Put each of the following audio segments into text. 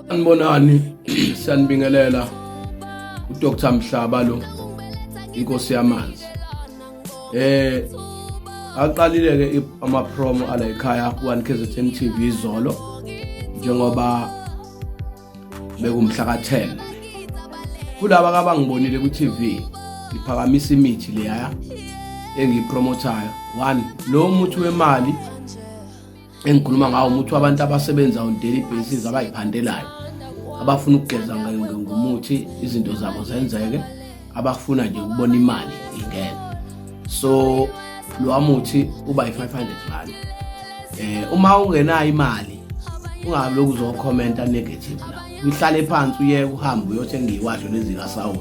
Anibonani siyanibingelela uDr Mhlaba lo inkosi yamanzi. Aqalile ke ama promo ala ekhaya ku1KZN TV izolo njengoba bekumhla ka10. Kulaba abangibonile ku TV ngiphakamisa imithi leya engiyipromotayo. 1 lo muthi wemali engikhuluma ngawo umuthi wabantu abasebenza on daily basis abayiphandelayo abafuna ukugeza ngomuthi izinto zabo zenzeke abafuna nje ukubona imali ingena. So lo muthi uba i500 rand. Uma ungenayo imali ungaloku uzokhomenta negative la. Uhlale phansi uyeke uhambe uyothenga iwasho lezi kaSaudi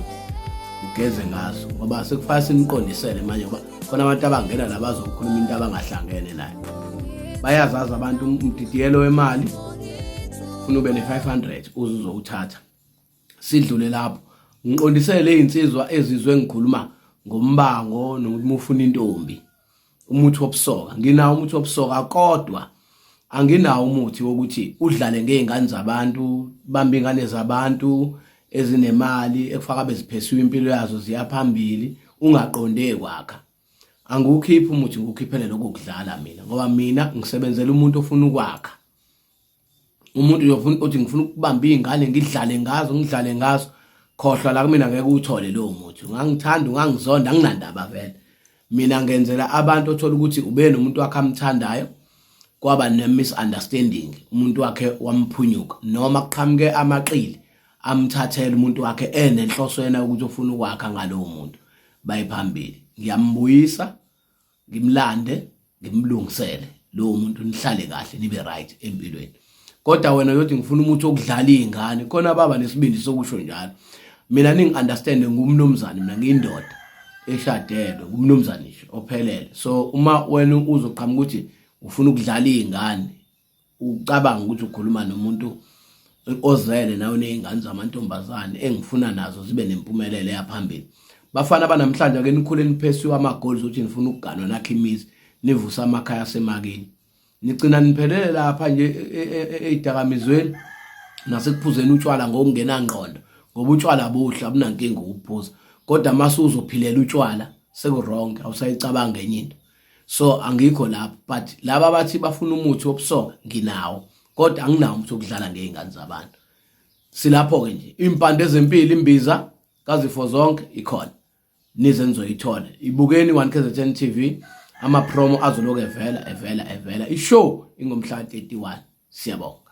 ugeze ngazo ngoba sekufanele siniqondisele manje ngoba khona abantu abangena la bazokhuluma into abangahlangene nayo. Bayazazi abantu umdidiyelo wemali ufuna ube ne500 uzozothatha. Sidlule lapho ngiqondisele izinsizwa ezizwe ngikhuluma ngombango nokuthi ufuna intombi umuthi wobusoka. Nginawo umuthi wobusoka kodwa anginawo umuthi wokuthi udlale ngeingane zabantu bamba ingane zabantu ezinemali ekufaka beziphesiwe impilo yazo ziyaphambili ungaqonde kwakha. Angukhipha umuthi ngukhiphele lokudlala mina ngoba mina ngisebenzela umuntu ofuna ukwakha. Umuntu uyofuna uthi ngifuna ukubamba ingane ngidlale ngazo khohlwa la kumina ngeke uthole lo muthi. Ungangithanda ungangizonda anginandaba vele. Mina ngenzela abantu othola ukuthi ube nomuntu wakhe amthandayo kwaba ne misunderstanding umuntu wakhe wamphunyuka noma kuqhamuke amaqili amthathela umuntu wakhe enenhloso yena ukuthi ufuna ukwakha ngalowo muntu bayiphambili. Ngiyambuyisa ngimlande ngimlungisele lowo muntu nihlale kahle nibe right empilweni. Kodwa wena uyothi ngifuna umuthi okudlala izingane khona baba nesibindi sokusho njalo. Mina ningi-understand ngumnumzane mina ngiyindoda eshadele ngumnumzane nje ophelele. So uma wena uzoqhamuka ukuthi ufuna ukudlala izingane ucabanga ukuthi ukhuluma nomuntu ozele nawe nezingane zamantombazane engifuna nazo zibe nempumelelo yaphambili. Bafana banamhlanje ake nikhule niphesiwe ama-goals ukuthi nifuna ukuganwa nakho imizi nivusa amakhaya asemakini. Nigcina niphelele lapha nje ezidakamizweni nasekuphuzeni utshwala ngokungena ngqondo ngoba utshwala buhla bunankinga ukuphuza kodwa mase uzophilela utshwala sekurong awusayicabanga enye into. So angikho lapho but laba bathi bafuna umuthi wobusoka nginawo kodwa anginawo umuthi wokudlala ngeingane zabantu. Silapho ke nje impande ezempilo imbiza kazifo zonke ikhona nize nizoyithola. Ibukeni 1KZN TV ama promo azoloku evela ishow ingomhla 31. Siyabonga.